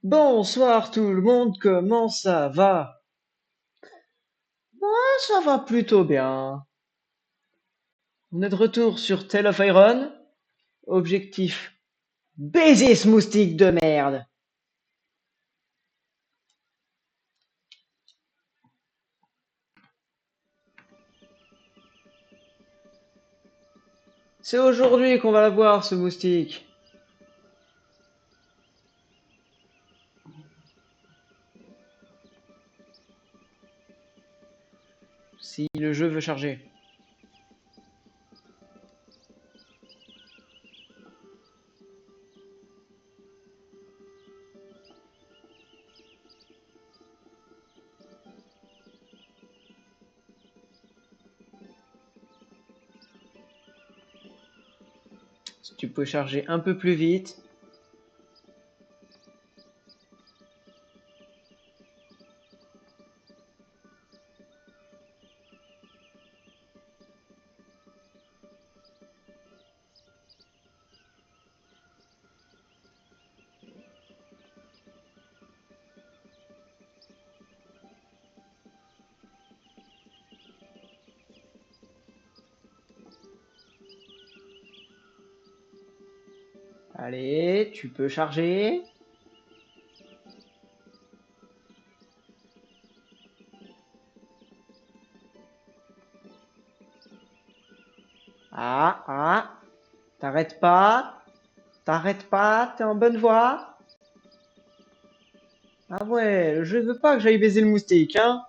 Bonsoir tout le monde, comment ça va? Moi, ça va plutôt bien. On est de retour sur Tale of Iron. Objectif, baiser ce moustique de merde. C'est aujourd'hui qu'on va la voir, ce moustique. Si le jeu veut charger. Si tu peux charger un peu plus vite. Allez, tu peux charger. Ah, t'arrêtes pas. T'arrêtes pas, t'es en bonne voie. Ah ouais, le jeu veut pas que j'aille baiser le moustique, hein.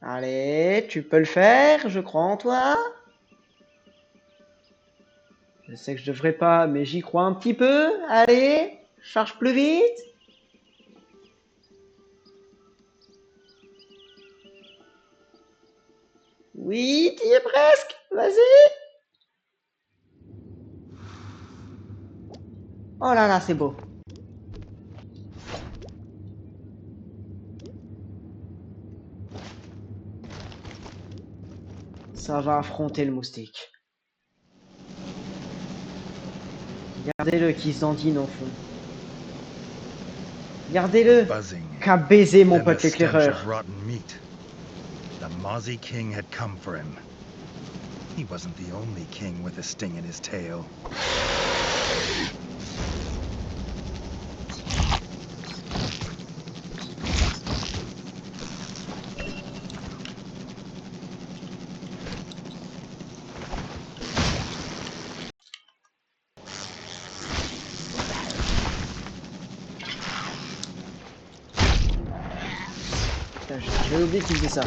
Allez, tu peux le faire, je crois en toi. Je sais que je devrais pas, mais j'y crois un petit peu. Allez, charge plus vite. Oui, t'y es presque. Vas-y. Oh là là, c'est beau. Ça va affronter le moustique. Regardez-le qui s'endine au fond. Regardez-le. Buzzing, Qu'a baisé mon then the pote stench l'éclaireur. of rotten meat. The Mozzie King had come for him. He wasn't the only king with a sting in his tail. Putain, j'avais oublié qu'il faisait ça.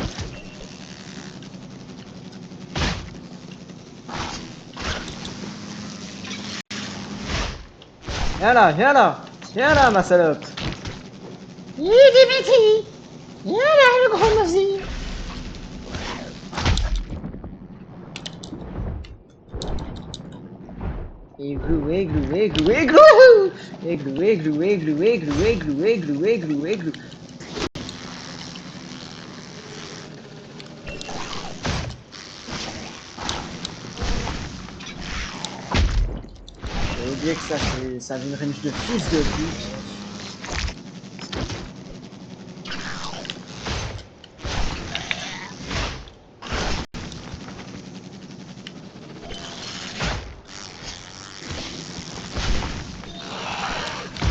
Viens là, viens là. Viens là, ma salope. Il est petit. Viens là, le gros moustique. Églou, églou, églou, églou. Églou, églou, églou, églou, églou, églou, églou, églou. J'ai oublié que ça avait une range de fils de pute.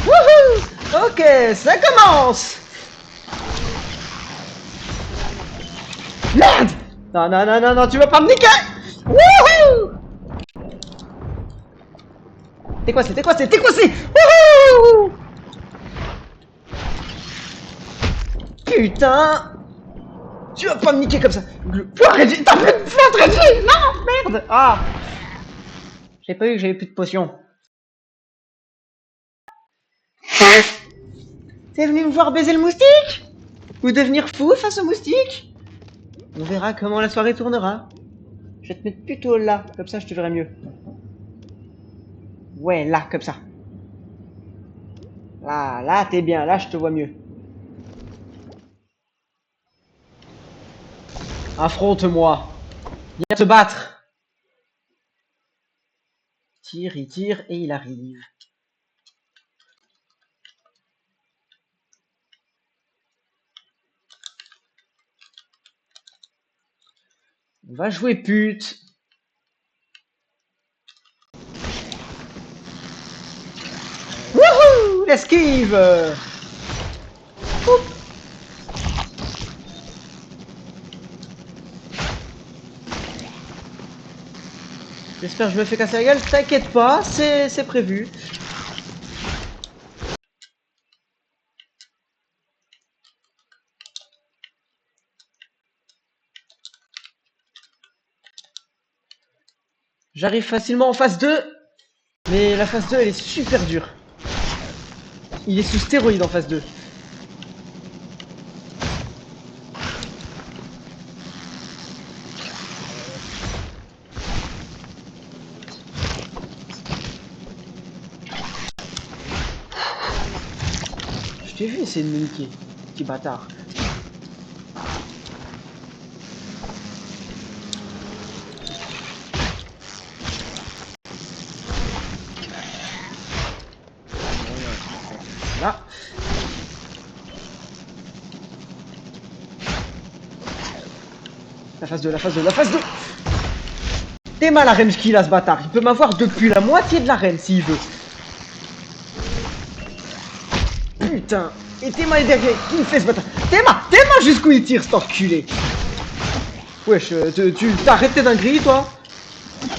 Wouhou! Ok, ça commence! Merde! Non, non, non, non, non, tu vas pas me niquer! Wouhou! T'es coincé, t'es coincé, t'es coincé! Wouhou! Putain! Tu vas pas me niquer comme ça! Reggie, t'as plus de flotte, Reggie! Non! Merde! Ah! J'ai pas vu que j'avais plus de potions. T'es venu me voir baiser le moustique? Ou devenir fou face au moustique? On verra comment la soirée tournera. Je vais te mettre plutôt là, comme ça je te verrai mieux. Ouais, là, comme ça. Là, t'es bien, là je te vois mieux. Affronte-moi. Viens te battre. il tire et il arrive. On va jouer pute. Wouhou! L'esquive! J'espère que je me fais casser la gueule. T'inquiète pas, c'est prévu. J'arrive facilement en phase 2. Mais la phase 2, elle est super dure. Il est sous stéroïde en phase 2. Je t'ai vu essayer de me niquer, petit bâtard. Là. La phase 2, la phase 2, la phase 2. T'es mal à range kill là ce bâtard. Il peut m'avoir depuis la moitié de l'arène s'il veut. Putain. Et Théma est derrière. Qui me fait ce bâtard? Théma jusqu'où il tire cet enculé. Wesh, tu t'arrêtes tes dingueries toi?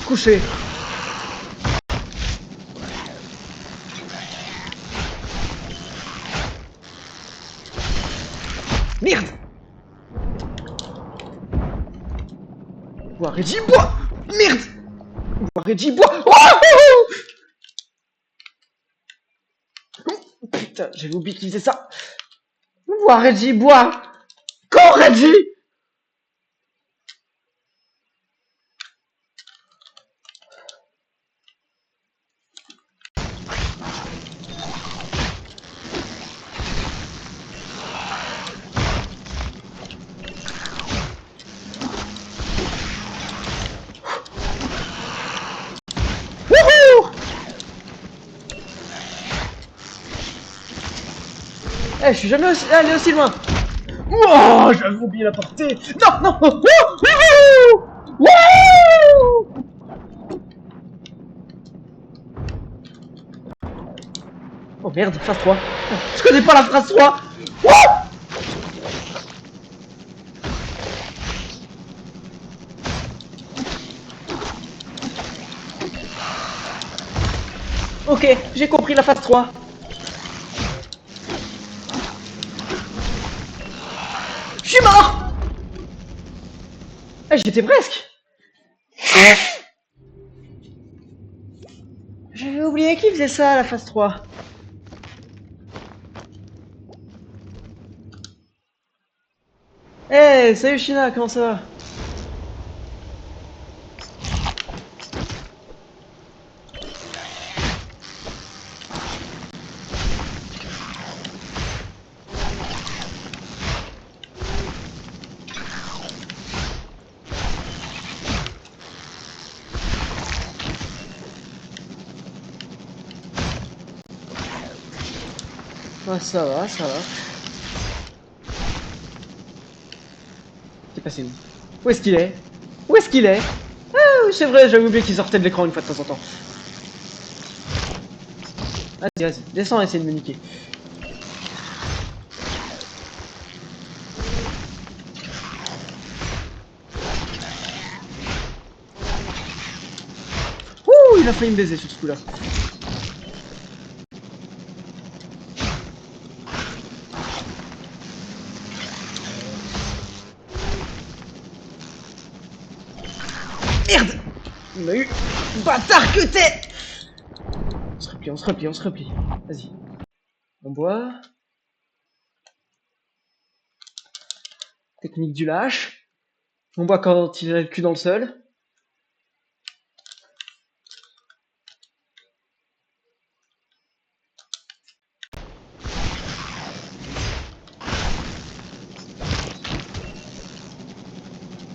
Couché. Merde. Bois, Reggie, bois. Merde. Bois, Reggie, bois. Oh, putain, j'avais oublié qu'il faisait ça. Bois, Reggie, bois. Cours, Reggie. Eh, je suis jamais allé aussi loin. Oh, j'avais oublié la portée. Non, non. Oh merde, phase 3. Je connais pas la phrase 3. Ok, j'ai compris la phase 3. Je suis mort. Eh, j'étais presque. J'avais oublié qui faisait ça, la phase 3. Eh, hey, salut Shina, comment ça va? Ah, ça va, ça va. T'es passé où? Où est-ce qu'il est? Où est-ce qu'il est? Ah oui, c'est vrai, j'avais oublié qu'il sortait de l'écran une fois de temps en temps. Vas-y, vas-y, descends et essaye de me niquer. Ouh, il a failli me baiser sur ce coup-là. Merde! Il m'a eu. Bâtard que t'es! On se replie, on se replie, on se replie. Vas-y. On boit. Technique du lâche. On boit quand il a le cul dans le sol.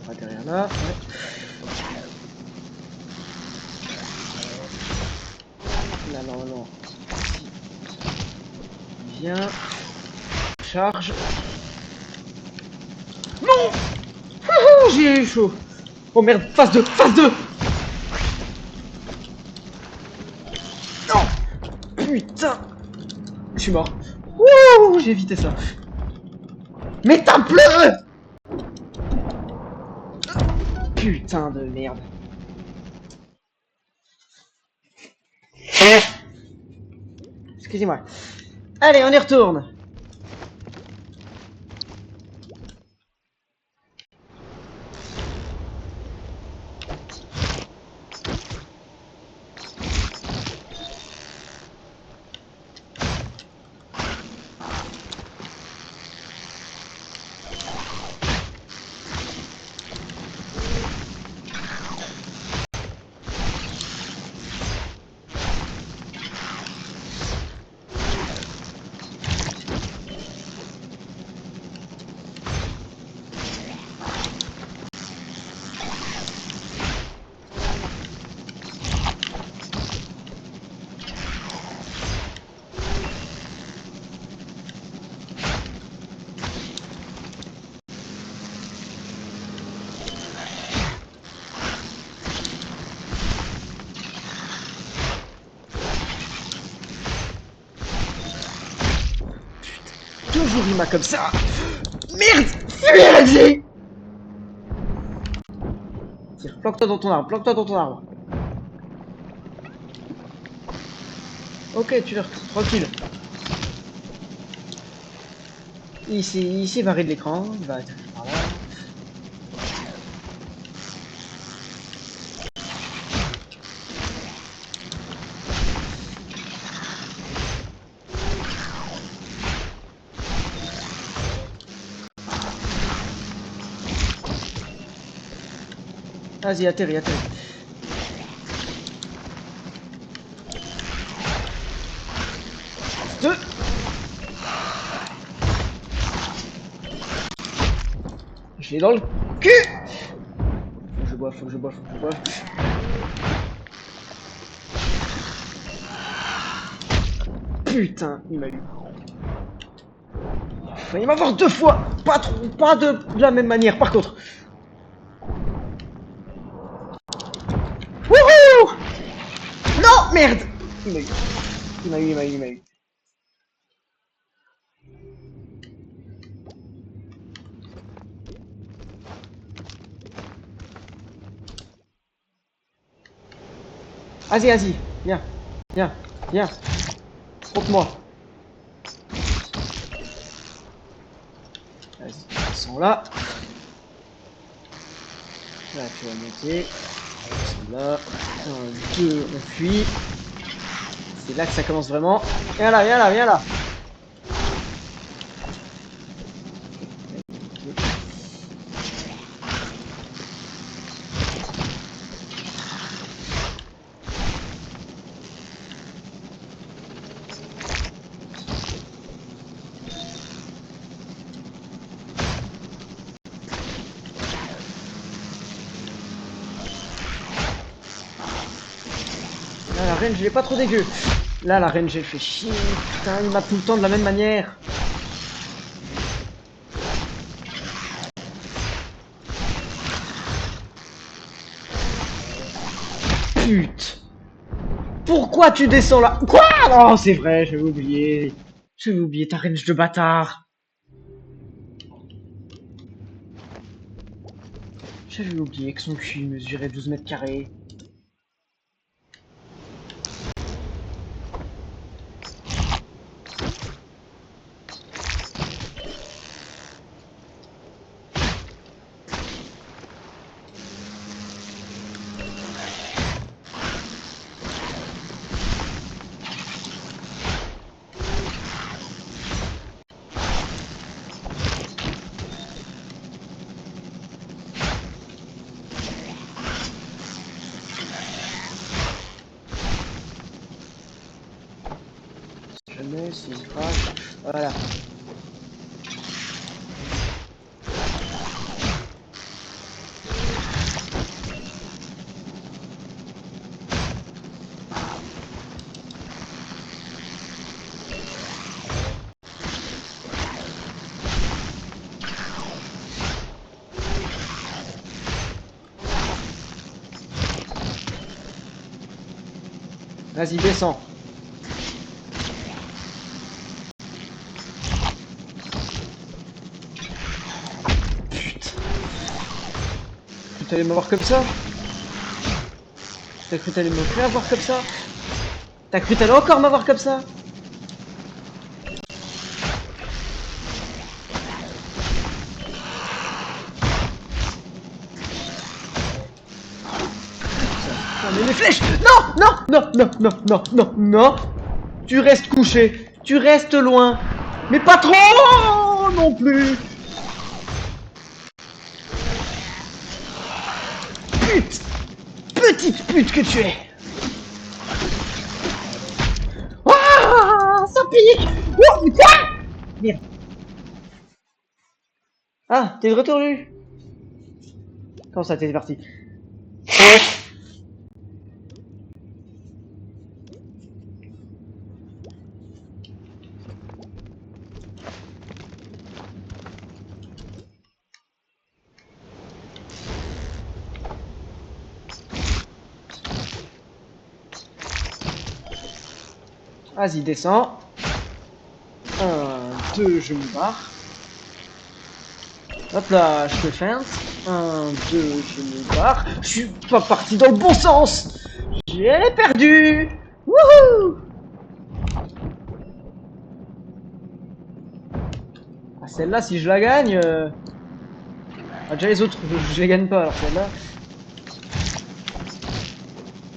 On va derrière là. Ouais. Là, normalement. Ici. Viens. Charge. Non. Oh, j'ai eu chaud. Oh merde, phase 2, phase 2. Non. Putain. Je suis mort. Wouh, j'ai évité ça. Mais tape-le. Putain de merde. Excusez-moi. Allez, on y retourne. Toujours il m'a comme ça. Merde. Fuis. Tire, planque-toi dans ton arbre, planque-toi dans ton arbre. Ok, tu le retrouves, tranquille. Il s'est barré de l'écran, il va atterrir par là. Vas-y, atterris, atterris. Deux. Je l'ai dans le cul. Faut que je boive, faut que je boive, faut que je boive. Putain, il m'a eu. Il a failli m'avoir 2 fois. Pas trop, pas de la même manière, par contre. Wouhou. Non, merde. Il m'a eu. Il m'a eu, il m'a eu, il m'a eu. Vas-y, vas-y. Viens. Viens. Viens. Trompe-moi. Vas-y, ils sont là. Là, tu vas monter. Ils sont là. 1, 2, on fuit. C'est là que ça commence vraiment. Viens là, viens là, viens là. Là, la reine, je l'ai pas trop dégueu. Là, la reine, j'ai fait chier. Putain, il m'a tout le temps de la même manière. Pute. Pourquoi tu descends là? Quoi? Oh, c'est vrai, j'avais oublié. J'avais oublié ta range de bâtard. J'avais oublié que son cul mesurait 12 mètres carrés. Jamais s'il crache. Voilà. Vas-y, descends. Putain. T'allais m'avoir comme ça? T'as cru t'allais me plus avoir comme ça? T'as cru t'allais encore m'avoir comme ça? Ah mais les flèches! Non! Non! Non! Non! Non! Non! Non! Non! Tu restes couché! Tu restes loin! Mais pas trop non plus! Pute! Petite pute que tu es! Ah! Ça pique! Oh putain! Merde. Ah, t'es de retour, lui? Comment ça, t'es parti? Vas-y, descends. 1, 2, je me barre. Hop là, je te feinte. 1, 2, je me barre. Je suis pas parti dans le bon sens. J'ai perdu. Wouhou! Ah, celle-là, si je la gagne... Ah, déjà les autres, je les gagne pas, alors celle-là...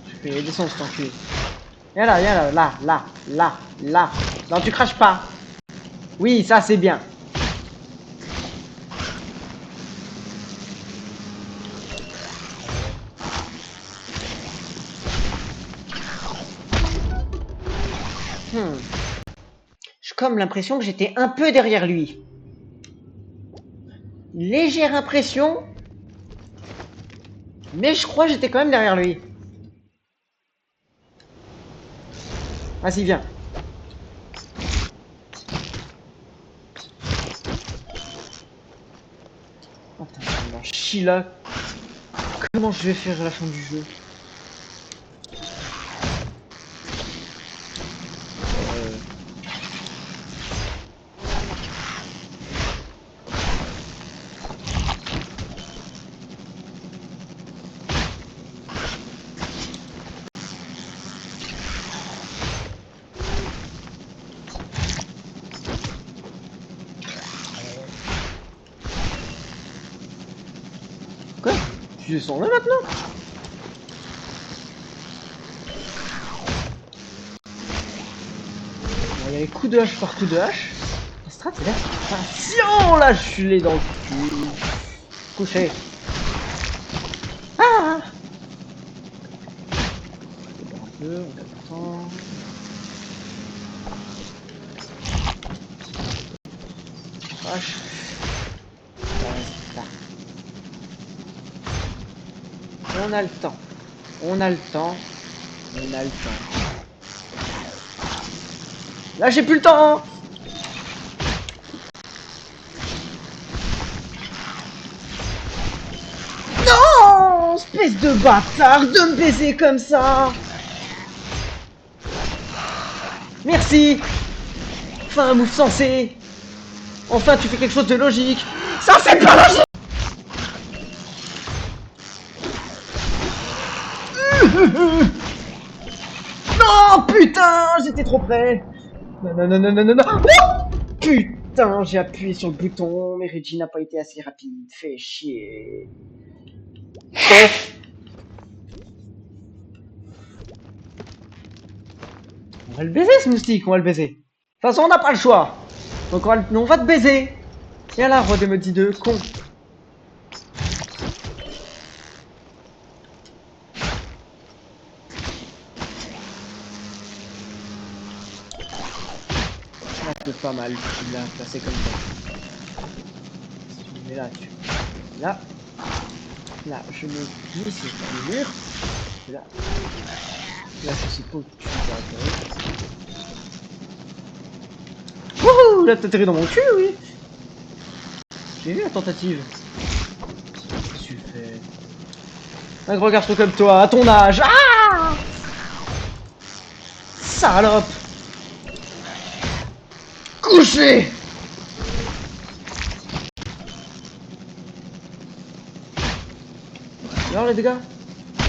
Je fais descendre cet enculé. Viens là, viens là, là, là, là, là. Non, tu craches pas. Oui, ça c'est bien. J'ai comme l'impression que j'étais un peu derrière lui. Légère impression. Mais je crois que j'étais quand même derrière lui. Vas-y, viens. Oh, putain, je m'en chie là. Comment je vais faire à la fin du jeu? Quoi? Tu descends là maintenant? Bon, il y a les coups de hache par coups de hache. La strat, c'est là. Attention, là, je suis les dans le cul. Couché. Ah! Un peu, on attend. Hache. Là. On a le temps. On a le temps. On a le temps. Là, j'ai plus le temps! Non! Espèce de bâtard de me baiser comme ça! Merci! Enfin, un move sensé! Enfin, tu fais quelque chose de logique! Ça, c'est pas logique! Non, putain! J'étais trop près! Non, non, non, non, non, non, non! Oh, putain, j'ai appuyé sur le bouton, mais Reggie n'a pas été assez rapide. Fait chier. On va le baiser, ce moustique, on va le baiser. De toute façon, on n'a pas le choix. Donc on va te baiser. Et là, roi des maudits 2, con. Là, c'est pas mal, tu l'as placé comme ça. Si tu me mets là, tu... Là. Là, je me glisse sur le mur. Et là. Là, je suppose que tu vas atterrir. Wouhou! Là, t'atterris dans mon cul, oui! J'ai vu la tentative. Qu'est-ce que tu fais? Un gros garçon comme toi, à ton âge. Ah! Salope! Couché! Alors les dégâts?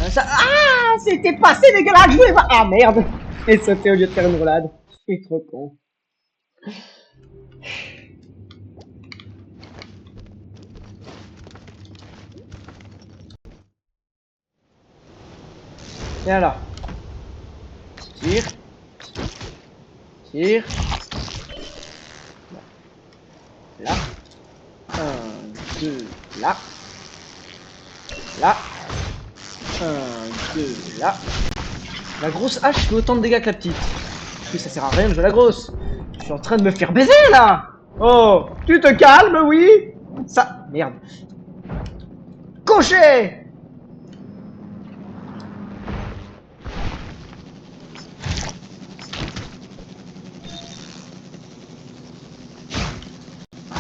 Ça... Ah! C'était passé dégueulasse! Je voulais pas... Ah merde! Et sauter au lieu de faire une roulade. C'est trop con. Et alors? Tire. Tire. Là. 1, 2, là. Là. 1, 2, là. La grosse hache fait autant de dégâts que la petite. Parce que ça sert à rien de jouer la grosse. Je suis en train de me faire baiser là. Oh, tu te calmes, oui. Ça, merde. Cocher.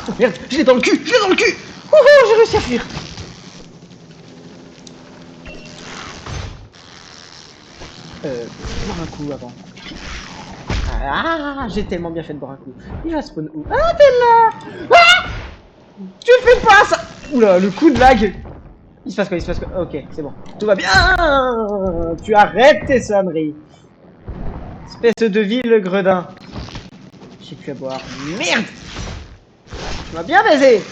Oh merde, je l'ai dans le cul, je l'ai dans le cul. Oh, j'ai réussi à fuir. Boire un coup avant. Ah, j'ai tellement bien fait de boire un coup. Il va spawn où? Ah, t'es là. Ah, tu fais pas ça. Oula, le coup de lag. Il se passe quoi? Il se passe quoi? Ok, c'est bon. Tout va bien. Tu arrêtes tes sonneries. Espèce de ville gredin. J'ai plus à boire. Merde. Tu m'as bien baisé.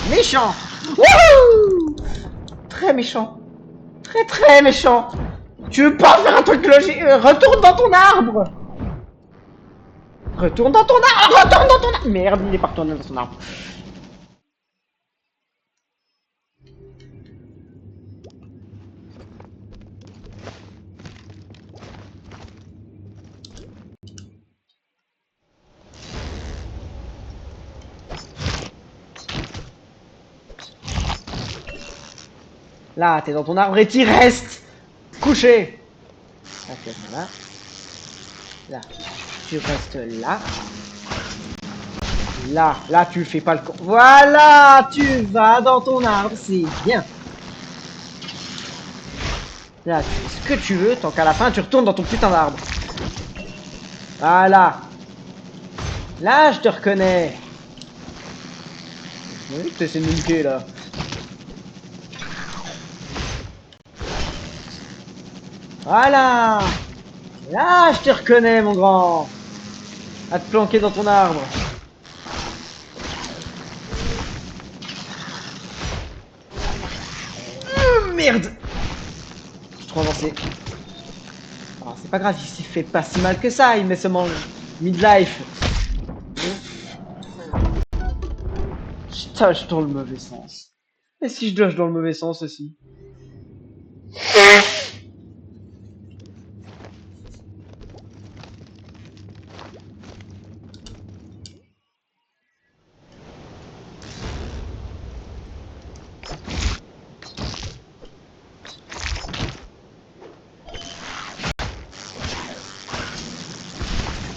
Méchant. Wouhou. Très méchant. Très très méchant. Tu veux pas faire un truc logique? Retourne dans ton arbre. Retourne dans ton arbre. Retourne dans ton arbre. Merde, il est pas retourné dans son arbre. Là, t'es dans ton arbre et t'y restes. Couché. Ok, là. Là. Tu restes là. Là, tu fais pas le con. Voilà, tu vas dans ton arbre, c'est bien. Là, tu fais ce que tu veux, tant qu'à la fin, tu retournes dans ton putain d'arbre. Voilà. Là, je te reconnais. Oui, tu essaies de me niquer, là. Voilà. Là, je te reconnais, mon grand. À te planquer dans ton arbre. Merde. Je suis trop avancé. Alors, c'est pas grave, il s'y fait pas si mal que ça, il met seulement midlife. Je tâche dans le mauvais sens. Et si je doge dans le mauvais sens aussi?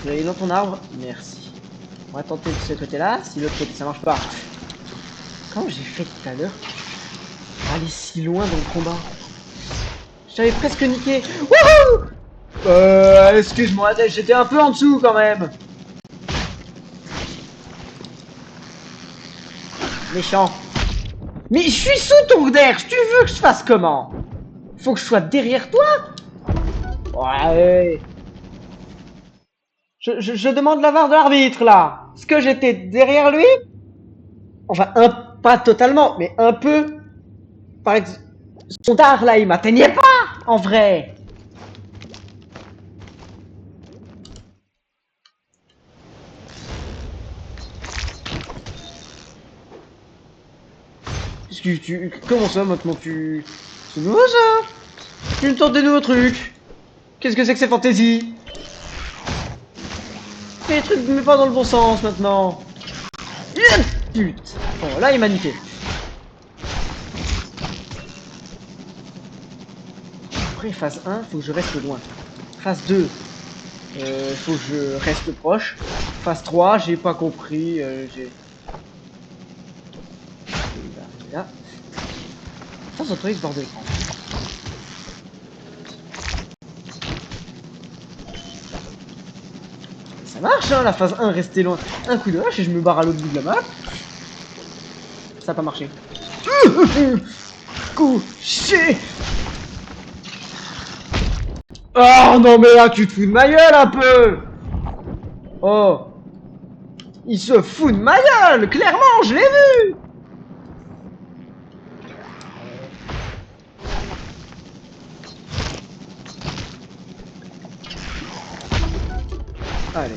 Tu vas aller dans ton arbre? Merci. On va tenter de ce côté-là, si l'autre côté ça marche pas. Comment j'ai fait tout à l'heure? Aller si loin dans le combat. J'avais presque niqué. Wouhou! Excuse-moi, j'étais un peu en dessous quand même. Méchant. Mais je suis sous ton derrière, tu veux que je fasse comment? Faut que je sois derrière toi? Ouais. Je demande l'aval de l'arbitre là. Est-ce que j'étais derrière lui? Enfin, pas totalement, mais un peu. Par exemple, son dard là, il m'atteignait pas en vrai. Comment ça maintenant tu. C'est nouveau ça? Tu me tentes des nouveaux trucs. Qu'est-ce que c'est que ces fantaisies? Fais les trucs mais pas dans le bon sens maintenant. Putain. Bon là il m'a niqué. Après phase 1, faut que je reste loin. Phase 2, faut que je reste proche. Phase 3, j'ai pas compris. J'ai. Là. Ça s'autorise bord de l'écran. marche, hein, la phase 1, rester loin. Un coup de hache et je me barre à l'autre bout de la map. Ça a pas marché. Couché. Oh non mais là tu te fous de ma gueule un peu. Oh. Il se fout de ma gueule. Clairement, je l'ai vu. Allez.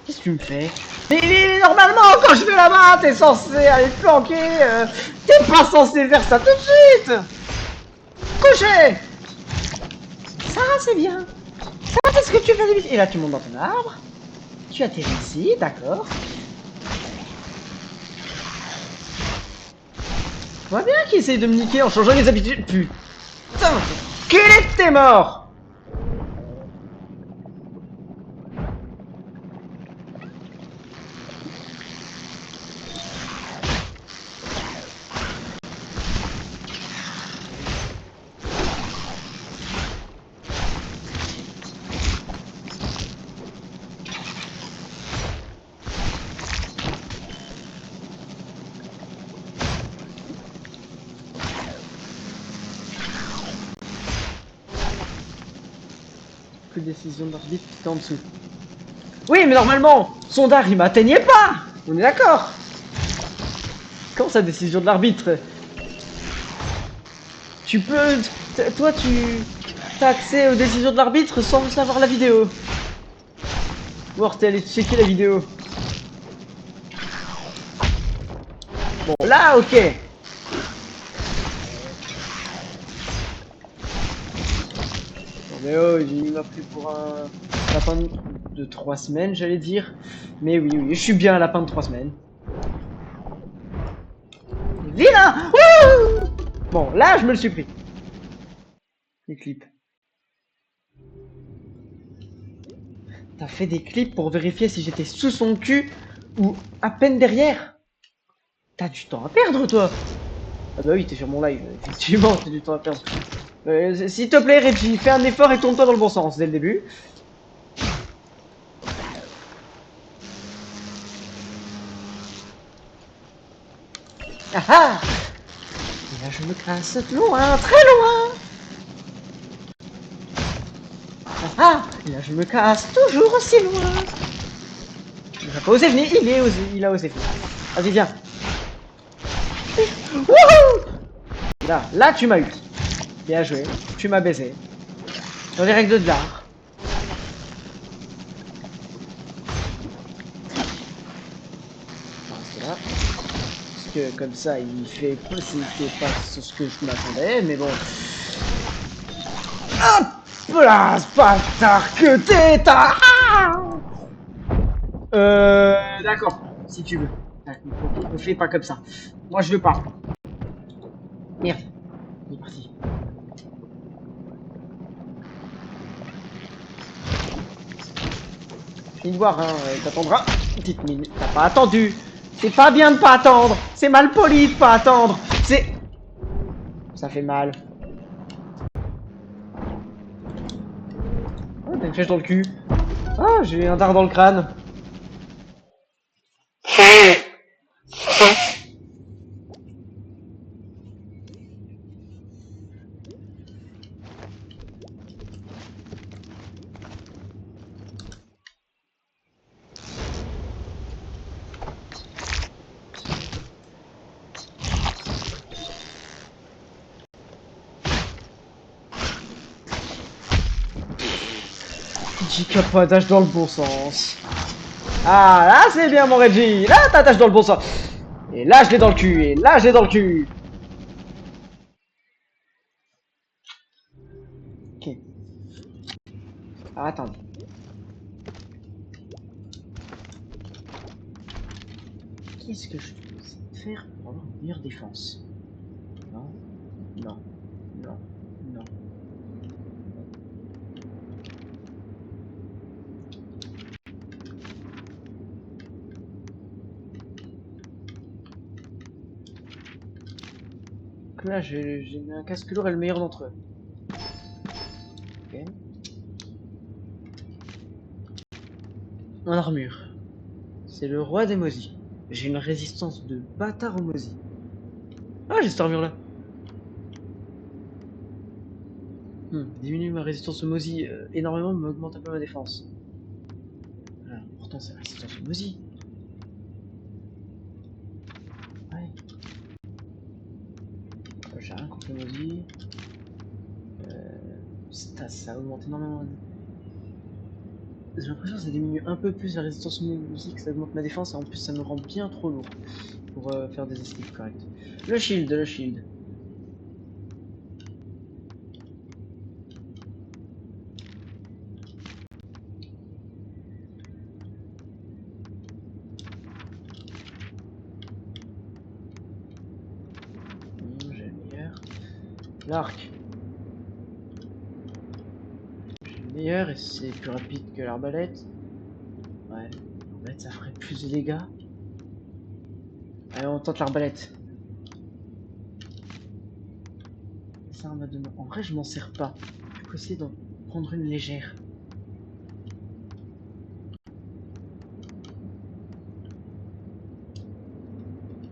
Qu'est-ce que tu me fais? Mais normalement, quand je vais là-bas, t'es censé aller te planquer. T'es pas censé faire ça tout de suite. Couché. Ça, c'est bien. Ça, c'est ce que tu fais d'habitude. Et là, tu montes dans ton arbre. Tu atterris ici, d'accord. Je vois bien qu'il essaye de me niquer en changeant les habitudes. Putain, quel est t'es mort? Plus de décision d'arbitre, t'es en dessous. Oui, mais normalement, son dard, il m'atteignait pas. On est d'accord. Quand sa décision de l'arbitre? Tu peux... Toi, t'as accès aux décisions de l'arbitre sans savoir la vidéo. Ou alors t'es allé checker la vidéo. Bon, là, ok. Non mais oh, il m'a pris pour un lapin de 3 semaines, j'allais dire. Mais oui, oui, je suis bien un lapin de 3 semaines. Vilain! Wouh! Bon, là, je me le suis pris. Les clips. T'as fait des clips pour vérifier si j'étais sous son cul ou à peine derrière? T'as du temps à perdre, toi! Ah bah oui, t'es sur mon live, effectivement, t'as du temps à perdre. S'il te plaît, Reggie, fais un effort et tourne-toi dans le bon sens dès le début. Ah ah! Et là, je me casse loin, très loin! Ah ah! Et là, je me casse toujours aussi loin! Il a pas osé venir, il a osé venir. Vas-y, viens. Wouhou! Là, tu m'as eu. Bien joué, tu m'as baisé. Dans les règles de l'art. Reste là. Parce que comme ça, il fait c'était pas ce que je m'attendais, mais bon. Hop là, bâtard que t'es, d'accord, si tu veux. Ne fais pas comme ça. Moi, je veux pas. Merde, il est parti. Finis de voir, hein, t'attendras une petite minute. T'as pas attendu. C'est pas bien de pas attendre. C'est mal poli de pas attendre. C'est... Ça fait mal. Oh, t'as une flèche dans le cul. Ah, j'ai eu un dard dans le crâne. Décapage dans le bon sens. Ah, là, c'est bien, mon Reggie. Là, t'attaches dans le bon sens. Et là, je l'ai dans le cul. Et là, je l'ai dans le cul. Ok. Ah, attendez. Qu'est-ce que je peux faire pour avoir une meilleure défense? Non, non, non, non. Donc là, j'ai mis un casque lourd et le meilleur d'entre eux. Ok. En armure. C'est le roi des Mosi. J'ai une résistance de bâtard aux Mosi. Ah, j'ai cette armure là. Diminue ma résistance aux Mosi énormément, mais augmente un peu ma défense. Alors, pourtant, c'est la résistance aux Mosi. Ouais. J'ai rien contre les Mosi. Ça augmente énormément. J'ai l'impression que ça diminue un peu plus la résistance aux Mosi, que ça augmente ma défense, et en plus, ça me rend bien trop lourd pour faire des esquives correctes. Le shield, le shield. J'ai le meilleur. L'arc. J'ai le meilleur et c'est plus rapide que l'arbalète. Ouais, l'arbalète ça ferait plus de dégâts. Allez, on tente l'arbalète. Ça, en vrai, je m'en sers pas. Du coup, essayer d'en prendre une légère.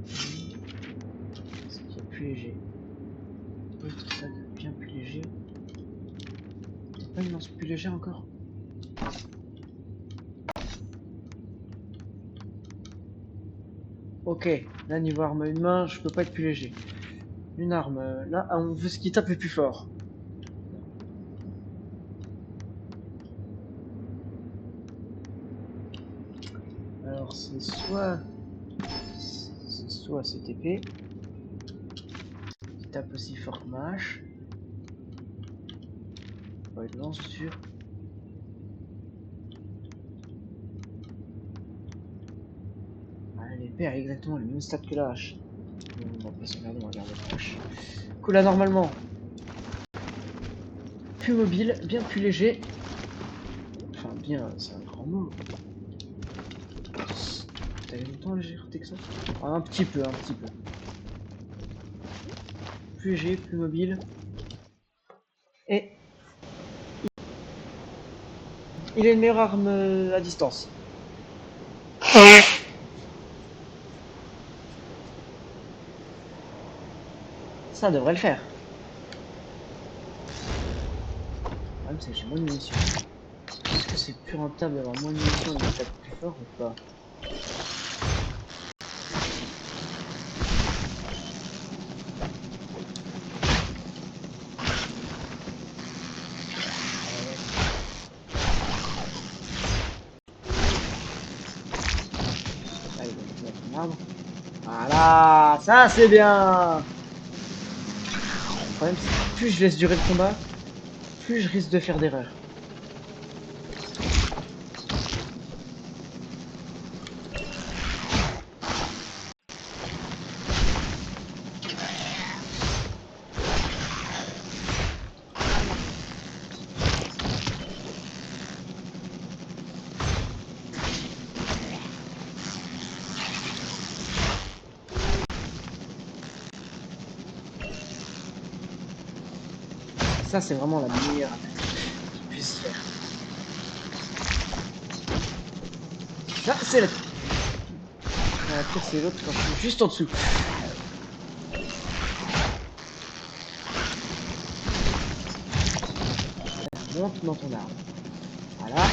Ce qui est plus léger. Oui, tout ça de bien plus léger. T'as pas une lance plus légère encore? Ok, là niveau arme à une main, je peux pas être plus léger. Une arme, là, on veut ce qui tape le plus fort. Alors c'est soit cette épée qui tape aussi fort que ma hache. Pas une lance sûr. Ah, l'épée a exactement le même stat que la hache. On va pas s'emmerder, on va garder la hache. Cool, là normalement. Plus mobile, bien plus léger. Enfin bien, c'est un grand mot. T'as eu longtemps légèreté que ça? Ah, un petit peu, un petit peu. Plus léger, plus mobile. Et il a une meilleure arme à distance. Ça devrait le faire. Le problème c'est que j'ai moins de munitions. Est-ce que c'est plus rentable d'avoir moins de munitions et de taper plus fort ou pas? Allez, on va mettre un arbre. Voilà, ça c'est bien. Le problème c'est que plus je laisse durer le combat, plus je risque de faire d'erreurs. Ça c'est vraiment la meilleure attaque qu'il puisse faire. Ça c'est la... La pire c'est l'autre quand je suis juste en dessous. Monte dans ton arbre. Voilà.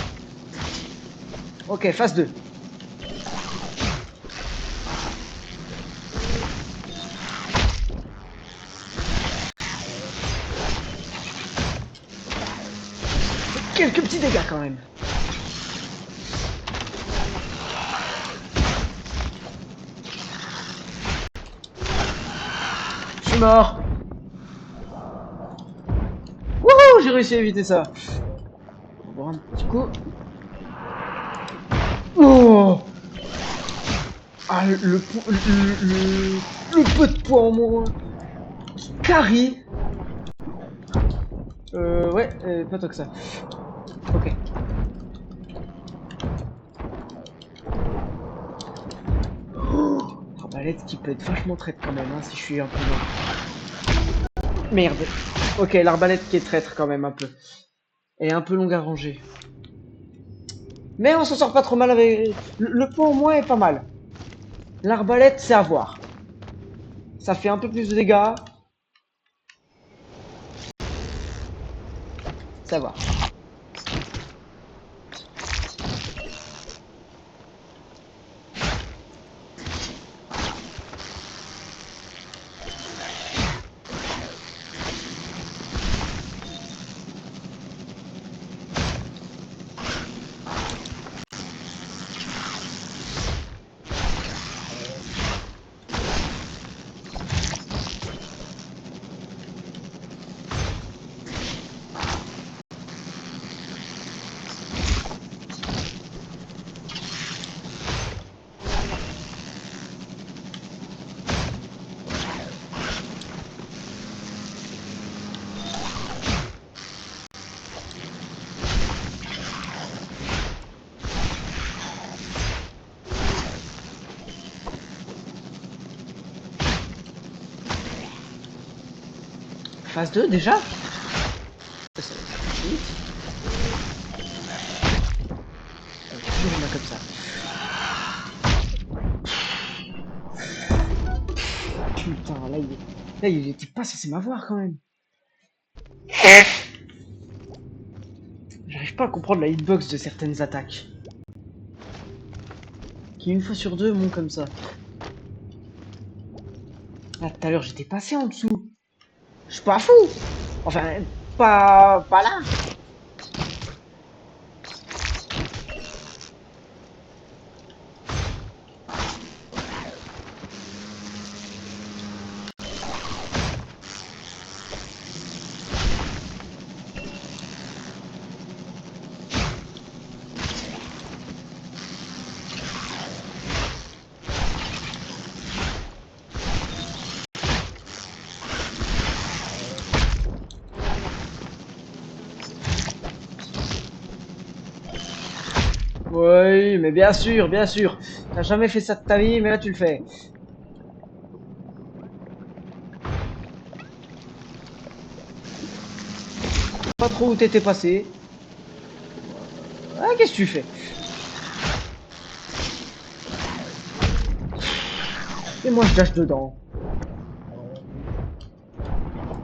Ok, phase 2. Quelques petits dégâts quand même. Je suis mort. Wouhou, j'ai réussi à éviter ça. On va voir un petit coup. Oh, ah, le peu de poids en moins. Carry. Ouais, pas tant que ça. Ok. Oh, arbalète qui peut être vachement traite quand même, hein, si je suis un peu loin. Merde. Ok, l'arbalète qui est traître quand même un peu. Elle est un peu longue à ranger. Mais on s'en sort pas trop mal avec... Le pot au moins est pas mal. L'arbalète, c'est à voir. Ça fait un peu plus de dégâts. C'est à voir. Phase 2 déjà. Toujours une main comme ça. Putain, là, il était pas censé m'avoir quand même. J'arrive pas à comprendre la hitbox de certaines attaques. Qui une fois sur deux montent comme ça. Là, tout à l'heure, j'étais passé en dessous. Je suis pas fou. Enfin, pas là. Oui, mais bien sûr, bien sûr. T'as jamais fait ça de ta vie, mais là tu le fais. Pas trop où t'étais passé. Ah, qu'est-ce que tu fais? Et moi je lâche dedans.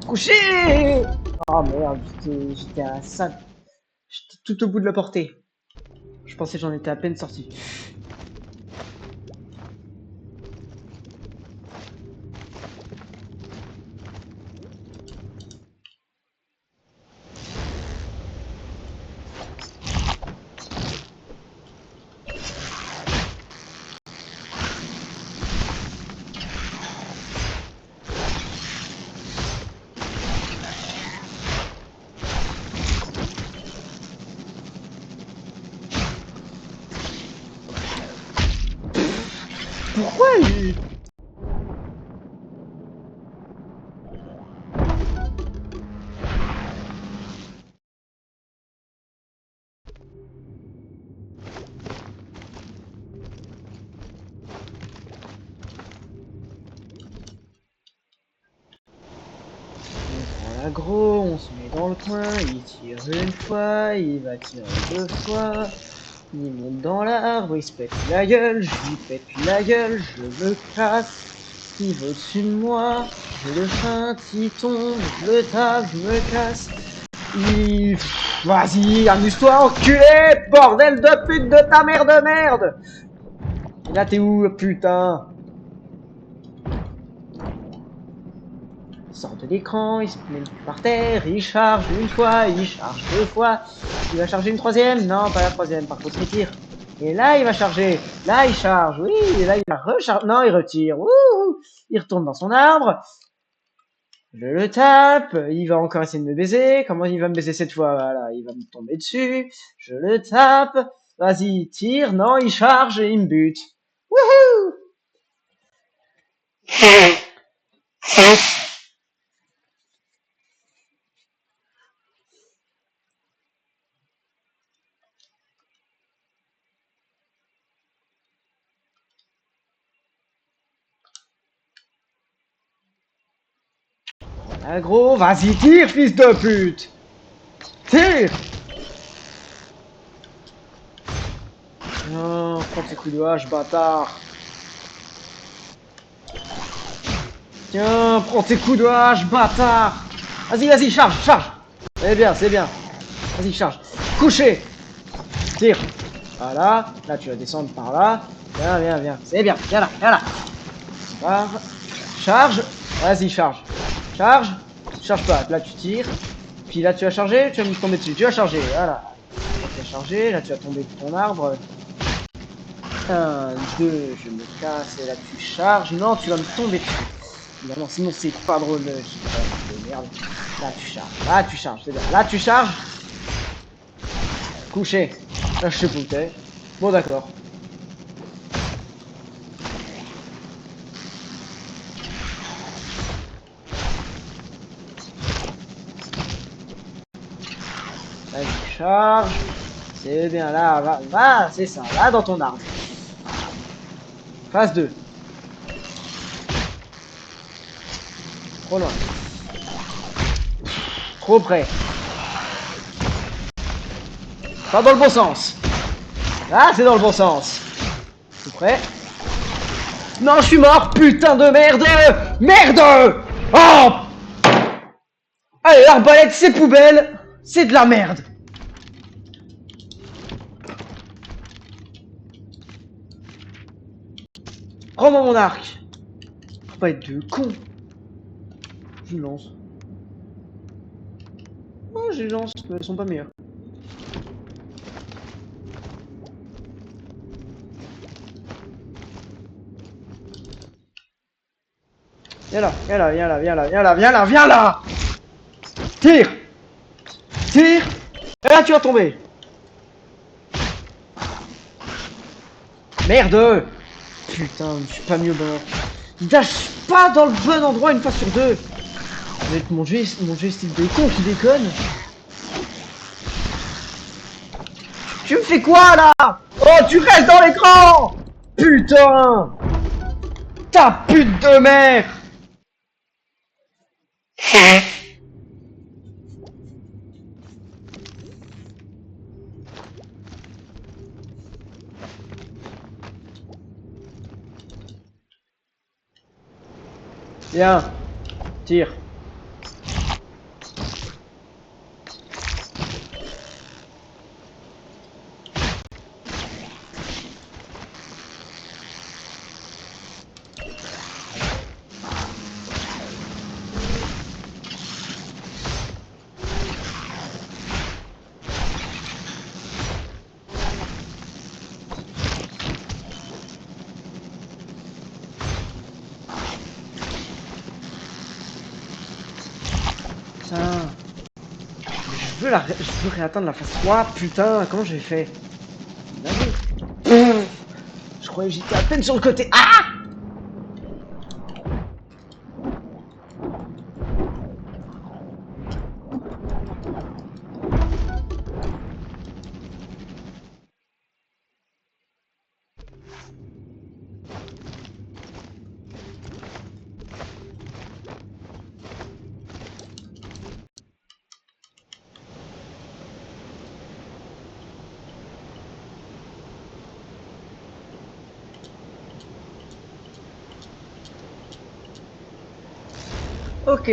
Couché! Ah merde, j'étais à ça. J'étais tout au bout de la portée. Je pensais que j'en étais à peine sorti. Pourquoi il... On prend l'aggro, on se met dans le coin, il tire une fois, il va tirer deux fois, il monte dans l'arbre, il se pète la gueule, je lui pète la gueule, je me casse, il va au-dessus de moi, je le feinte, il tombe, je le tape, je me casse, il... Vas-y, amuse-toi, enculé, bordel de pute de ta mère de merde! Et là, t'es où, putain? Il sort de l'écran, il se met le cul par terre, il charge une fois, il charge deux fois, il va charger une troisième, non, pas la troisième, par contre il tire. Et là il va charger, là il charge, oui, et là il va recharger, non il retire, wouhou, il retourne dans son arbre, je le tape, il va encore essayer de me baiser, comment il va me baiser cette fois, voilà, il va me tomber dessus, je le tape, vas-y, tire, non, il charge et il me bute. Wouhou! Ah gros, vas-y, tire, fils de pute! Tire! Non, prends tes coups de hache, bâtard! Tiens, prends tes coups de hache, bâtard! Vas-y, vas-y, charge, charge! C'est bien, c'est bien. Vas-y, charge. Couché! Tire! Voilà, là tu vas descendre par là. Viens, viens, viens. C'est bien, viens là, viens là. Barre. Charge! Vas-y, charge. Charge! Charge pas, là tu tires. Puis là tu vas charger, tu vas me tomber dessus. Tu vas charger, voilà. Là, tu vas charger, là tu vas tomber de ton arbre. 1, 2, je me casse, et là tu charges. Non, tu vas me tomber dessus. Évidemment, sinon c'est pas drôle. De merde. Là tu charges, là tu charges, c'est bien. Là tu charges. Couché. Là je sais pas où t'es. Bon d'accord. Vas-y, charge. C'est bien, là, va, va, c'est ça, là dans ton arbre. Phase 2. Trop loin. Trop près. Pas dans le bon sens. Là, c'est dans le bon sens. Tout près. Non, je suis mort, putain de merde. Merde. Oh. Allez, l'arbalète, c'est poubelle. C'est de la merde. Prends-moi mon arc. Faut pas être de con. Je lance. Oh, j'ai lance, mais elles sont pas meilleures. Viens là, viens là, viens là, viens là, viens là, viens là, viens là. Tire. Tire. Et là, tu vas tomber. Merde. Putain, je suis pas mieux bon. Dash pas dans le bon endroit une fois sur deux. Ça va être mon joystick des cons qui déconne. Tu me fais quoi là? Oh, tu restes dans l'écran. Putain. Ta pute de mère. Viens, tire. Putain. Je veux réatteindre la phase 3. Putain, comment j'ai fait? Je croyais que j'étais à peine sur le côté. Ah! Ok.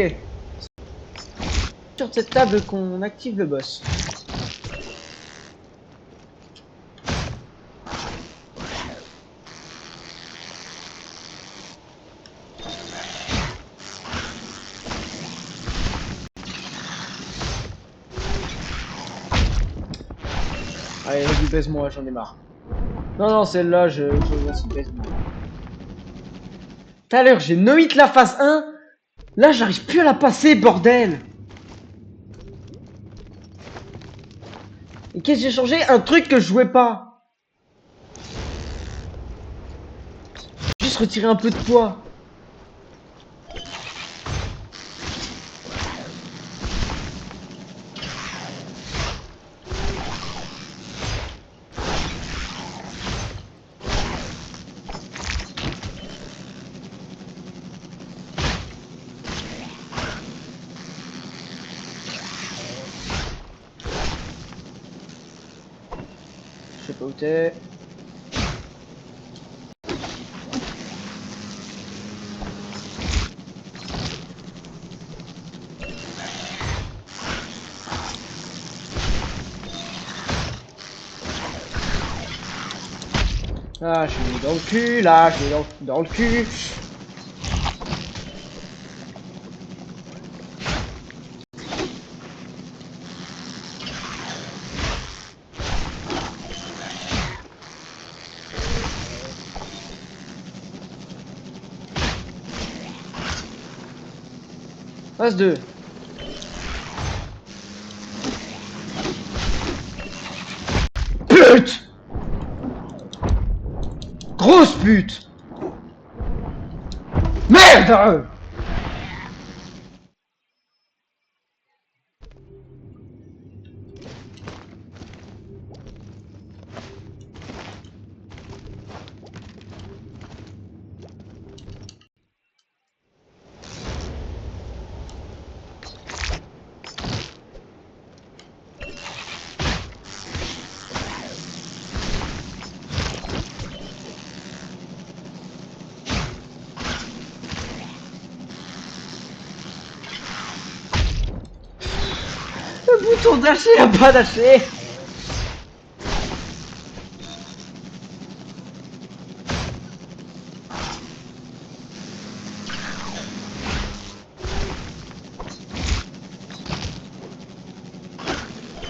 Sur cette table qu'on active le boss. Allez, vas-y, baise-moi, j'en ai marre. Non, non, celle-là, vas-y, baise-moi. Tout à l'heure, j'ai no-hit la phase 1. Là, j'arrive plus à la passer, bordel. Et qu'est-ce que j'ai changé? Un truc que je jouais pas. Juste retirer un peu de poids. Sauter. Ah, je suis dans le cul, là, je suis dans le cul. Phase 2. Pute! Grosse pute! Merde! Le bouton d'acheter n'a pas d'acheter.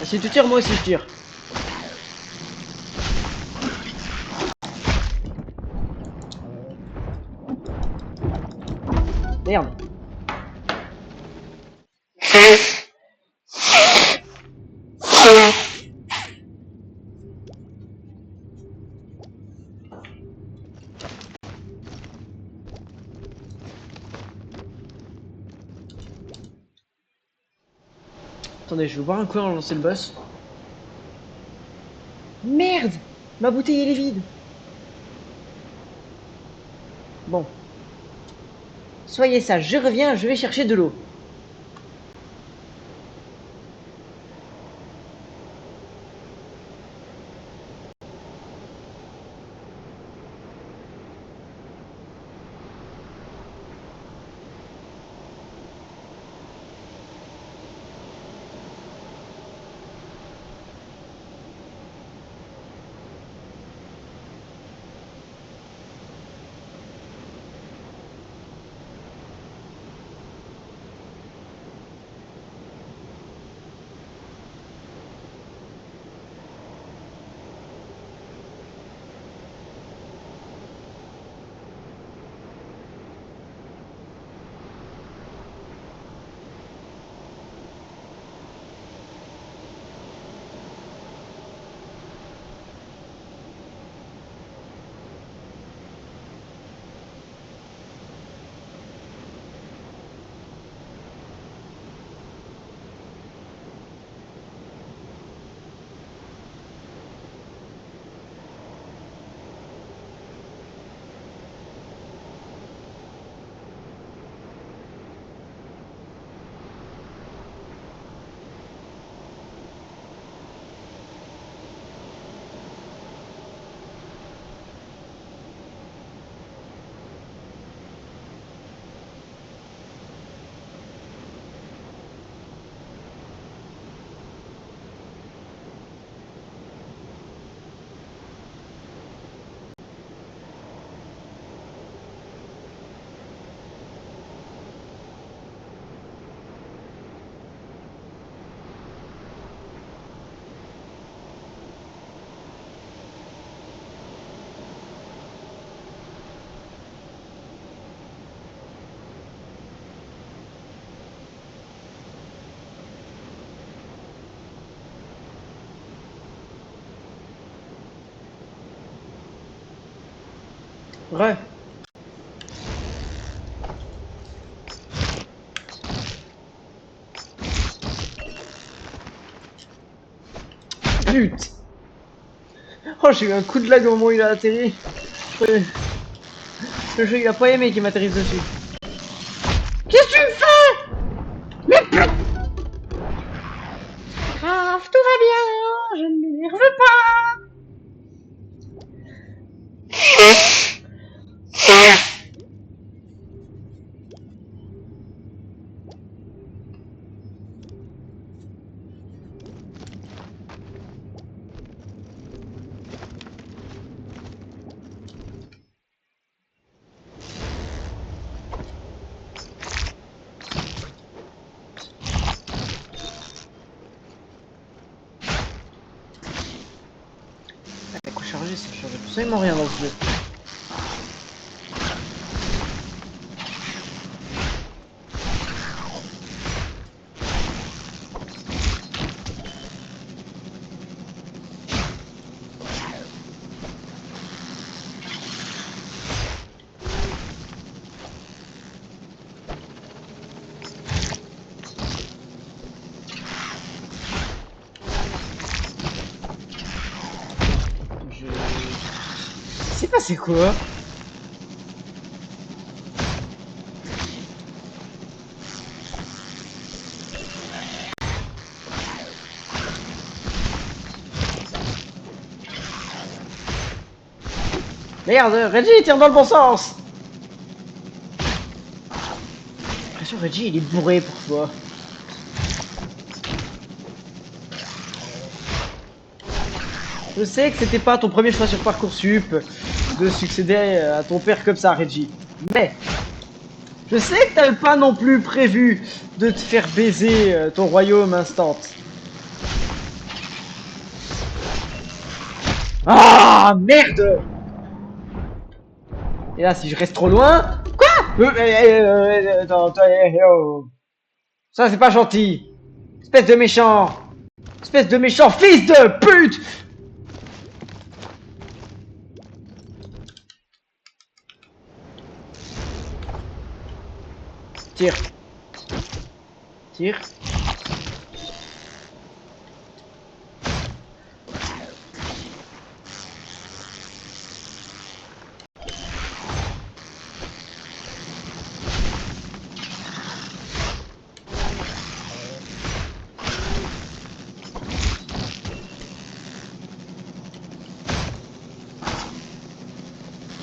Si tu tires, moi aussi je tire. Merde. Attendez, je vais boire un coup avant de lancer le boss. Merde! Ma bouteille elle est vide. Bon. Soyez sage, je reviens, je vais chercher de l'eau. Ouais. Pute. Oh, j'ai eu un coup de lag au moment où il a atterri. Le jeu il a pas aimé qu'il m'atterrisse dessus. Qu'est-ce que tu me fais? Mais pute! Grave, tout va bien, je ne m'énerve pas. absolument rien dans ce jeu. C'est passé quoi? Merde, Reggie tire dans le bon sens. J'ai l'impression que Reggie il est bourré parfois. Je sais que c'était pas ton premier choix sur Parcoursup de succéder à ton père comme ça, Reggie. Mais je sais que t'avais pas non plus prévu de te faire baiser ton royaume instant. Ah merde! Et là, si je reste trop loin... Quoi? Attends, oh. Ça, c'est pas gentil. Espèce de méchant. Espèce de méchant fils de pute! Tire. Tire.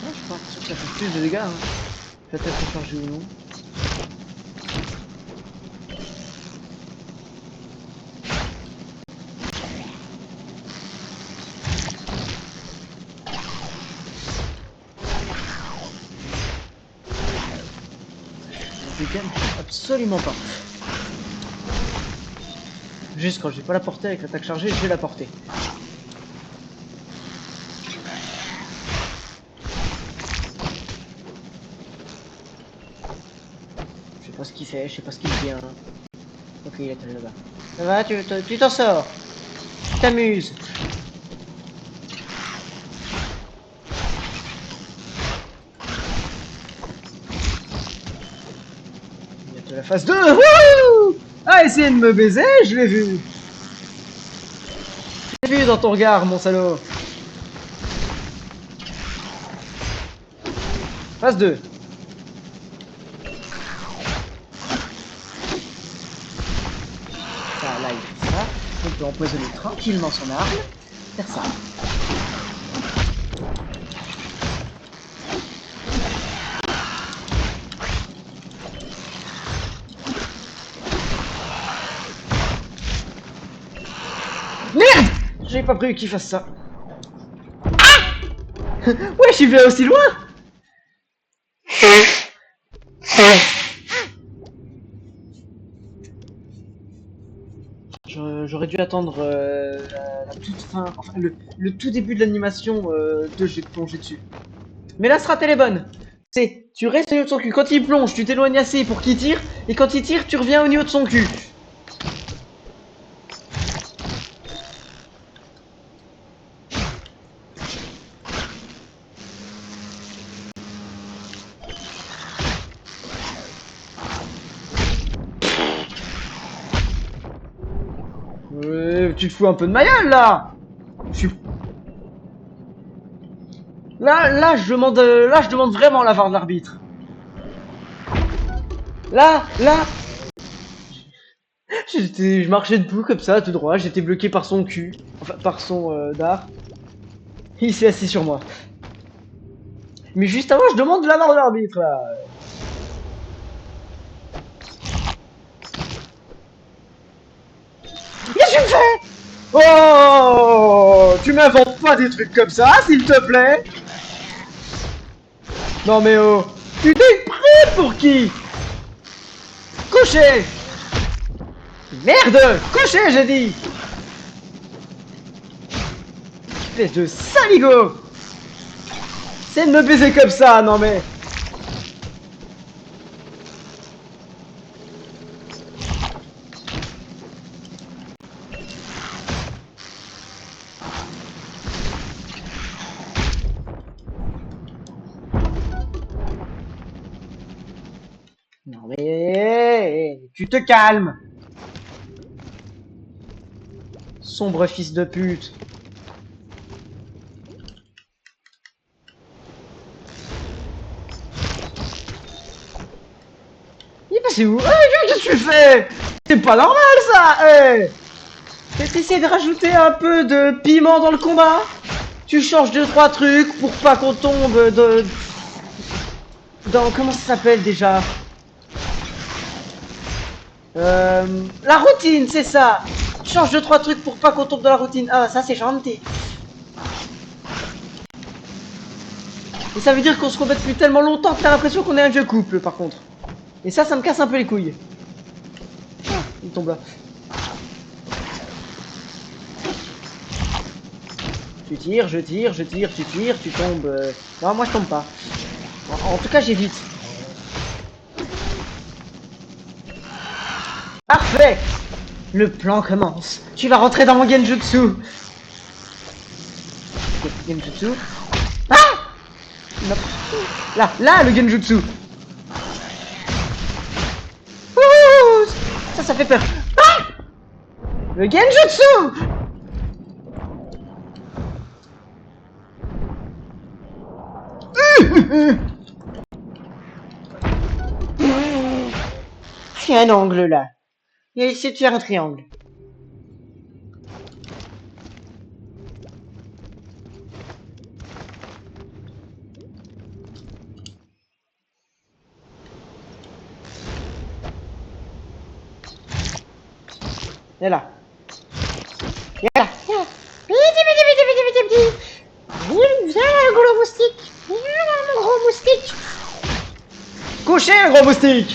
Je pense que ça fait plus de dégâts. Hein. Peut-être changer ou non. Absolument pas. Juste quand j'ai pas la portée avec l'attaque chargée, j'ai la portée. Je sais pas ce qu'il fait, je sais pas ce qu'il vient. Ok, il est allé là-bas. Ça va, tu t'en sors. Tu t'amuses. Bientôt la phase 2. Wouhou! Ah, essayer de me baiser, je l'ai vu. Je l'ai vu dans ton regard, mon salaud. Phase 2. Ça, là, il fait ça. On peut empoisonner tranquillement son arme. Faire ça. Merde! J'avais pas prévu qu'il fasse ça. Ah! Ouais, j'y vais aussi loin! J'aurais dû attendre la toute fin, enfin le tout début de l'animation de plonger dessus. Mais la strat elle est bonne. C'est, tu restes au niveau de son cul. Quand il plonge, tu t'éloignes assez pour qu'il tire. Et quand il tire, tu reviens au niveau de son cul. Tu te fous un peu de ma gueule là. Je suis... Là, je demande vraiment la VAR de l'arbitre. Là, je marchais debout comme ça, tout droit, j'étais bloqué par son cul, enfin par son dard. Il s'est assis sur moi. Mais juste avant, je demande la VAR de l'arbitre là. Qu'est-ce que tu me fais? Oh, tu m'inventes pas des trucs comme ça, s'il te plaît. Non mais oh, tu t'es pris pour qui? Couché. Merde, couché, j'ai dit. Espèce de saligo. C'est de me baiser comme ça, non mais... Non mais... Tu te calmes. Sombre fils de pute. Il est passé où? Qu'est-ce que tu fais? C'est pas normal ça. T'essaies de rajouter un peu de piment dans le combat? Tu changes 2-3 trucs pour pas qu'on tombe dans... Comment ça s'appelle déjà? La routine, c'est ça. Change 2-3 trucs pour pas qu'on tombe dans la routine. Ah, ça c'est gentil. Et ça veut dire qu'on se combat depuis tellement longtemps que t'as l'impression qu'on est un vieux couple, par contre. Et ça me casse un peu les couilles. Ah, il tombe là. Tu tires, je tire, je tire, tu tires, tu tombes. Non, moi je tombe pas. En tout cas, j'évite. Parfait. Le plan commence. Tu vas rentrer dans mon genjutsu. Genjutsu. Ah non. Là, le genjutsu. Ouh, ça fait peur. Ah le genjutsu. C'est un angle là. Il a essayé de faire un triangle. Et là. Et là. Viens là, gros moustique. Viens là, mon gros moustique. Couché, gros moustique.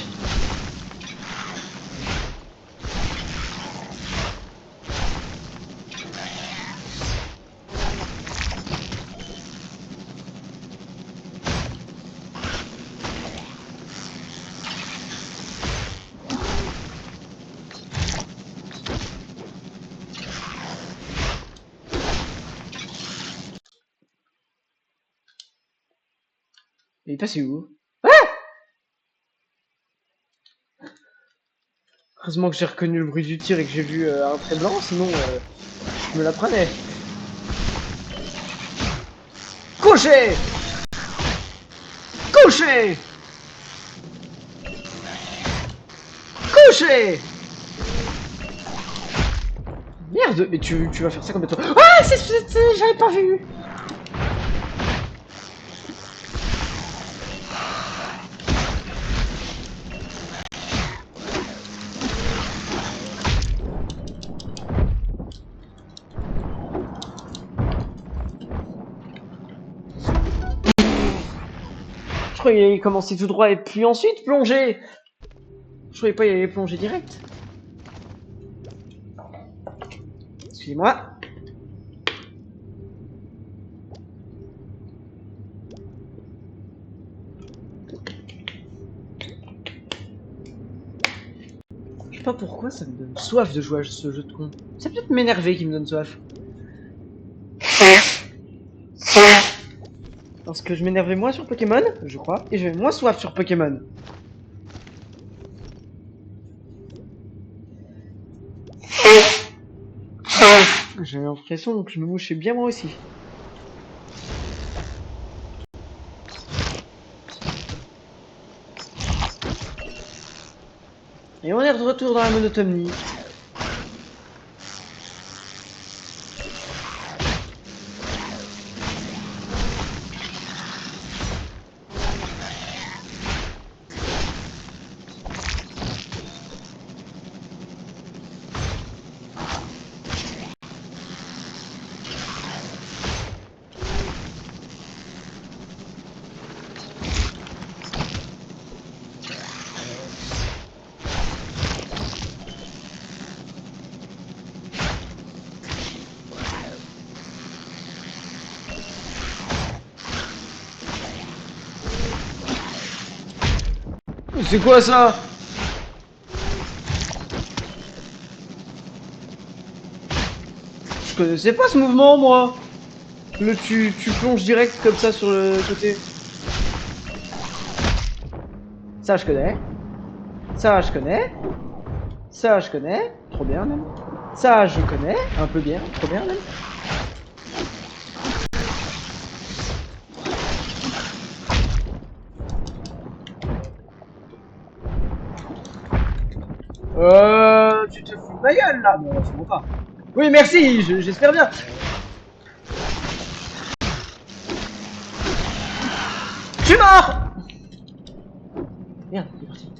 Il est passé où? Ah heureusement que j'ai reconnu le bruit du tir et que j'ai vu un trait blanc, sinon je me la prenais. Couché. Couché. Couché. Merde, mais tu vas faire ça combien de temps? Ah, j'avais pas vu. Je croyais qu'il allait commencer tout droit et puis ensuite plonger. Je croyais pas qu'il allait plonger direct. Excusez-moi. Je sais pas pourquoi ça me donne soif de jouer à ce jeu de con. C'est peut-être m'énerver qui me donne soif. Parce que je m'énervais moins sur Pokémon, je crois, et j'avais moins soif sur Pokémon. J'ai l'impression que je me mouchais bien moi aussi. Et on est de retour dans la monotonie. C'est quoi ça? Je connaissais pas ce mouvement, moi. Tu plonges direct comme ça sur le côté. Ça, je connais. Ça, je connais. Ça, je connais. Trop bien, même. Ça, je connais. Un peu bien. Trop bien, même. Tu te fous de ma gueule, là. Non, sûrement pas. Oui, merci. J'espère bien. Je suis mort. Merde, il est parti.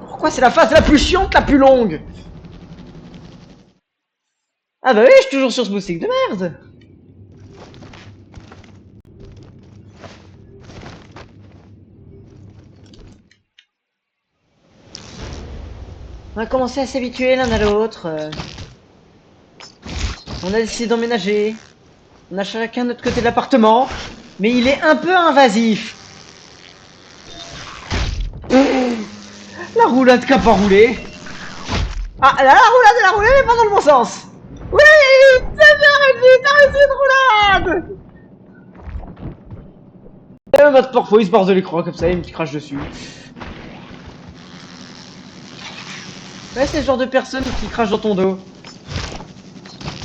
Pourquoi c'est la phase la plus chiante, la plus longue? Ah bah oui, je suis toujours sur ce boustique de merde. On a commencé à s'habituer l'un à l'autre. On a décidé d'emménager. On a chacun notre côté de l'appartement. Mais il est un peu invasif. La roulade qu'a pas roulé. Ah, là, elle a roulé, mais pas dans le bon sens. Oui, c'est bien réussi, t'as réussi une roulade. Et bah, parfois il se barre de l'écran comme ça, il me crache dessus. Ouais, c'est le genre de personne qui crache dans ton dos.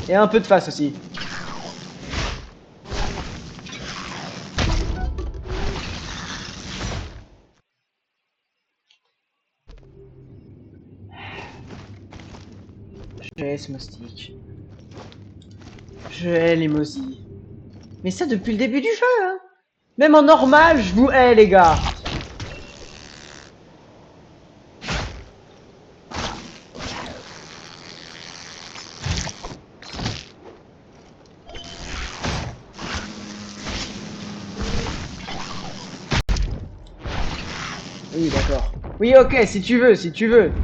Et un peu de face aussi. Je hais ce moustique. Je hais les mosies. Mais ça depuis le début du jeu, hein. Même en normal, je vous hais, les gars. Oui, d'accord. Oui, ok, si tu veux, si tu veux.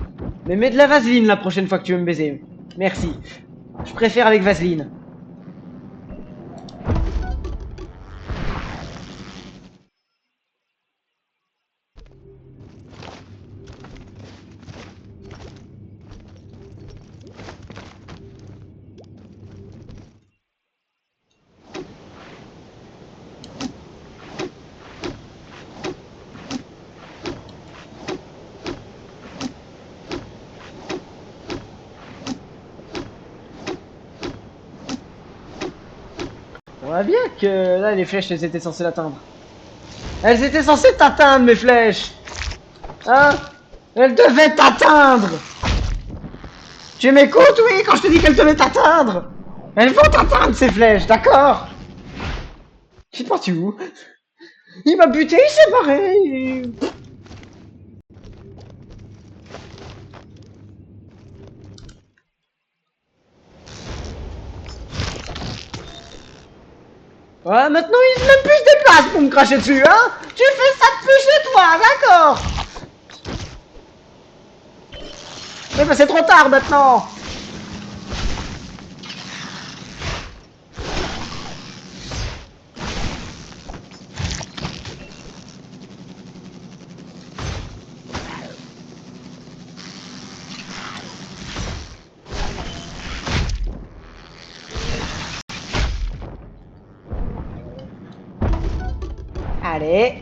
Mais mets de la vaseline la prochaine fois que tu veux me baiser. Merci. Je préfère avec vaseline. On voit bien que là, les flèches, elles étaient censées l'atteindre. Elles étaient censées t'atteindre, mes flèches. Hein? Elles devaient t'atteindre. Tu m'écoutes, oui, quand je te dis qu'elles devaient t'atteindre. Elles vont t'atteindre, ces flèches, d'accord? Tu penses où? Il m'a buté, il s'est barré. Ouais, maintenant il même plus se déplace pour me cracher dessus, hein? Tu fais ça depuis chez toi, d'accord? Mais bah c'est trop tard maintenant. Allez.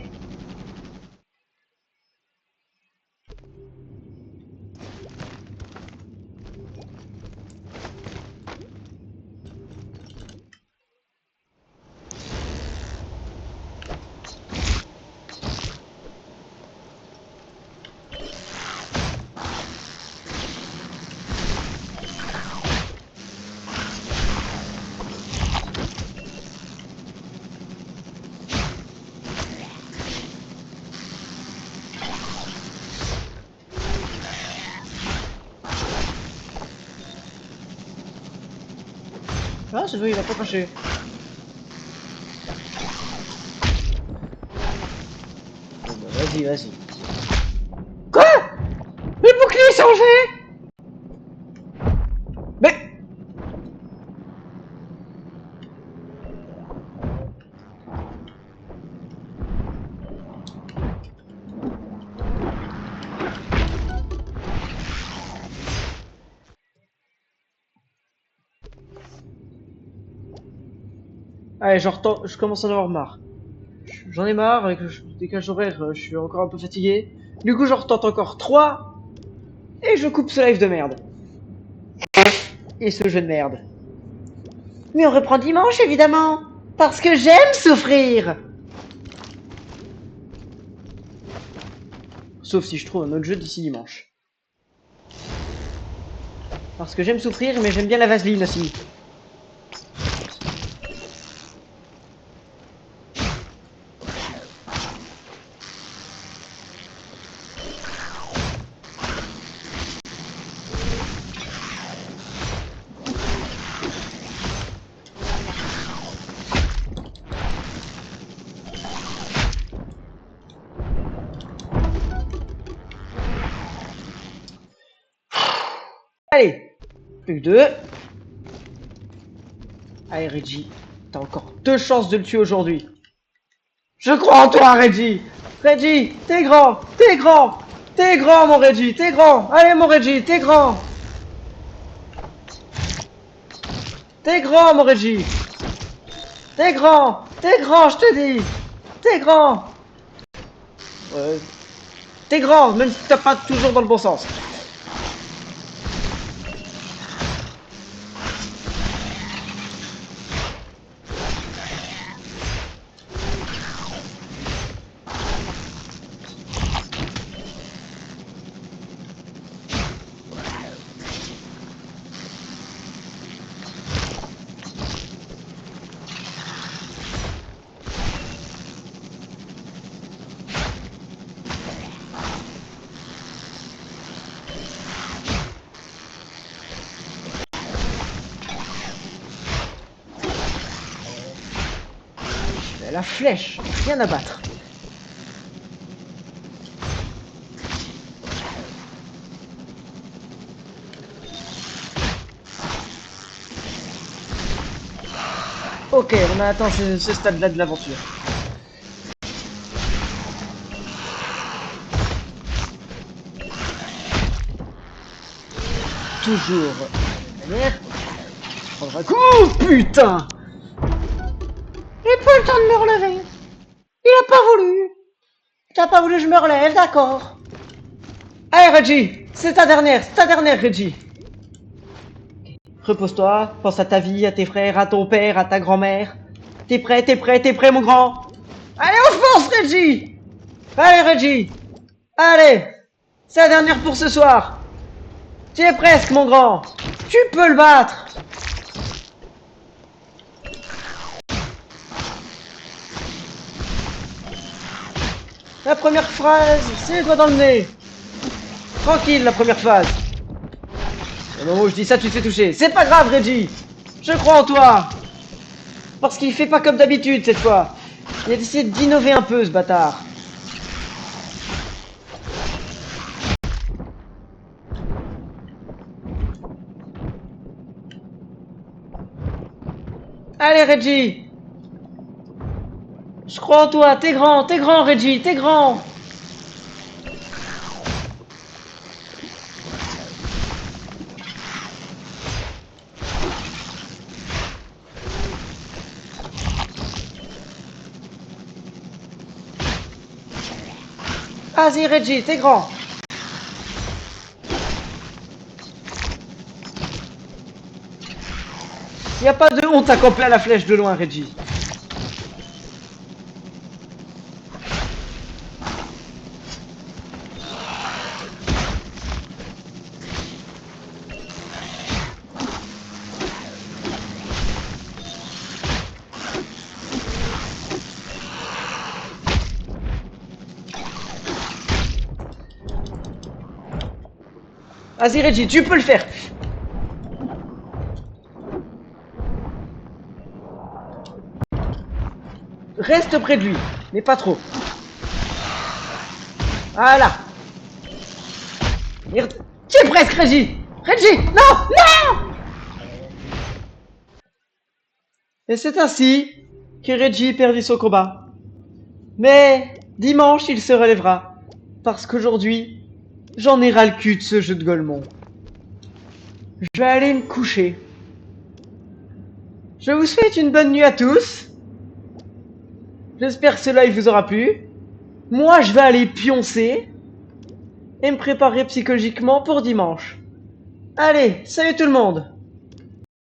Ah, c'est vrai, il a pas craché. Bon, bah, vas-y, vas-y. Quoi? Le bouclier est changé? Mais... Allez, je commence à en avoir marre. J'en ai marre, avec le décalage horaire, je suis encore un peu fatigué. Du coup, j'en retente encore 3 et je coupe ce live de merde. Et ce jeu de merde. Mais on reprend dimanche, évidemment, parce que j'aime souffrir. Sauf si je trouve un autre jeu d'ici dimanche. Parce que j'aime souffrir, mais j'aime bien la vaseline aussi. Allez, plus que 2. Allez, Reggie, t'as encore 2 chances de le tuer aujourd'hui. Je crois en toi, Reggie. Reggie, t'es grand, t'es grand, t'es grand, mon Reggie, t'es grand. Allez, mon Reggie, t'es grand. T'es grand, mon Reggie. T'es grand, je te dis. T'es grand. Ouais. T'es grand, même si t'as pas toujours dans le bon sens. La flèche, rien à battre. Ok, on a atteint ce stade-là de l'aventure. Toujours la manière. Prendre un coup, putain. J'ai pas le temps de me relever. Il a pas voulu. T'as pas voulu que je me relève, d'accord. Allez, Reggie, c'est ta dernière, Reggie. Repose-toi, pense à ta vie, à tes frères, à ton père, à ta grand-mère. T'es prêt, mon grand. Allez, on fonce, Reggie. Allez, Reggie. Allez, c'est la dernière pour ce soir. Tu es presque, mon grand. Tu peux le battre. La première phrase, c'est les doigts dans le nez. Tranquille, la première phase. Au moment où je dis ça, tu te fais toucher. C'est pas grave, Reggie. Je crois en toi. Parce qu'il fait pas comme d'habitude cette fois. Il a décidé d'innover un peu, ce bâtard. Allez, Reggie. Je crois en toi. T'es grand, Reggie. T'es grand. Vas-y, Reggie, t'es grand. Y a pas de honte à camper à la flèche de loin, Reggie. Vas-y, Reggie, tu peux le faire. Reste près de lui, mais pas trop. Voilà. Merde. Tu es presque, Reggie. Reggie, non, non. Et c'est ainsi que Reggie perdit son combat. Mais dimanche, il se relèvera. Parce qu'aujourd'hui, j'en ai ras le cul de ce jeu de Golemont. Je vais aller me coucher. Je vous souhaite une bonne nuit à tous. J'espère que ce live vous aura plu. Moi, je vais aller pioncer et me préparer psychologiquement pour dimanche. Allez, salut tout le monde!